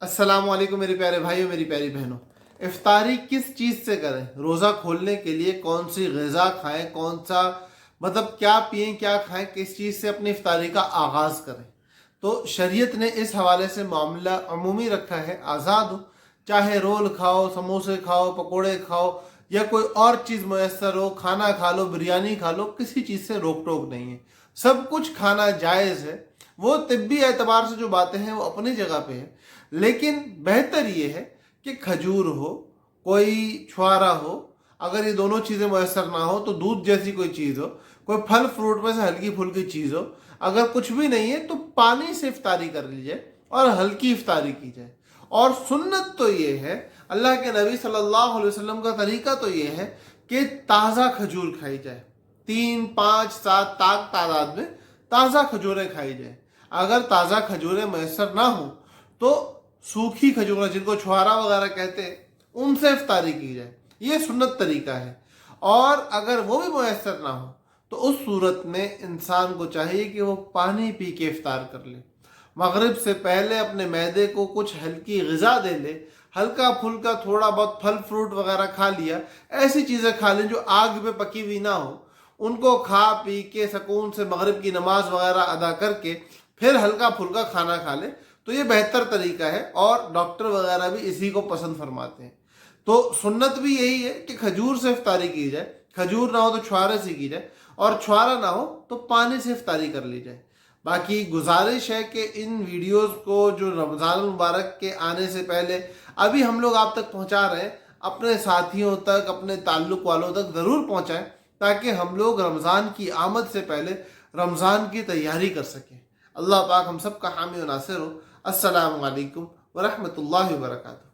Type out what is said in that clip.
अस्सलाम वालेकुम मेरे प्यारे भाइयों मेरी प्यारी बहनों। इफ्तारी किस चीज़ से करें? रोज़ा खोलने के लिए कौन सी ग़िज़ा खाएं, कौन सा क्या पिएं, क्या खाएं, किस चीज़ से अपनी इफ्तारी का आगाज़ करें? तो शरीयत ने इस हवाले से मामला अमूमी रखा है, आज़ाद हो, चाहे रोल खाओ, समोसे खाओ, पकोड़े खाओ या कोई और चीज़ मैसर हो, खाना खा लो, बिरयानी खा लो, किसी चीज़ से रोक टोक नहीं है, सब कुछ खाना जायज़ है। वो तिब्बी एतबार से जो बातें हैं वो अपनी जगह पे है, लेकिन बेहतर ये है कि खजूर हो, कोई छुआरा हो, अगर ये दोनों चीज़ें मैसर ना हो तो दूध जैसी कोई चीज़ हो, कोई फल फ्रूट में से हल्की फुल्की चीज़ हो, अगर कुछ भी नहीं है तो पानी से इफ्तारी कर ली जाए और हल्की इफ्तारी की जाए। और सुन्नत तो ये है, अल्लाह के नबी सल्लल्लाहु अलैहि वसल्लम का तरीका तो ये है कि ताज़ा खजूर खाई जाए, 3, 5, 7 तादाद में ताज़ा खजूरें खाई जाए। अगर ताज़ा खजूरें मैसर ना हो तो सूखी खजूरें, जिनको छुहारा वगैरह कहते हैं, उनसे इफ्तारी की जाए। ये सुन्नत तरीका है। और अगर वो भी मैसर ना हो तो उस सूरत में इंसान को चाहिए कि वो पानी पी के इफ्तार कर ले, मगरिब से पहले अपने मैदे को कुछ हल्की ग़िज़ा दे ले, हल्का फुल्का थोड़ा बहुत फल फ्रूट वगैरह खा लिया, ऐसी चीज़ें खा लें जो आग पे पकी हुई ना हो, उनको खा पी के सुकून से मगरिब की नमाज वगैरह अदा करके फिर हल्का फुल्का खाना खा ले, तो ये बेहतर तरीका है और डॉक्टर वगैरह भी इसी को पसंद फरमाते हैं। तो सुन्नत भी यही है कि खजूर से इफ्तारी की जाए, खजूर ना हो तो छुआरे से की जाए, और छुआरा ना हो तो पानी से इफ्तारी कर ली जाए। बाकी गुजारिश है कि इन वीडियोस को जो रमज़ान मुबारक के आने से पहले अभी हम लोग आप तक पहुंचा रहे हैं, अपने साथियों तक, अपने ताल्लुक वालों तक ज़रूर पहुंचाएं, ताकि हम लोग रमज़ान की आमद से पहले रमज़ान की तैयारी कर सकें। अल्लाह पाक हम सब का हामी व नासिर हो। अस्सलामु अलैकुम व रहमतुल्लाहि व बरकातुहू।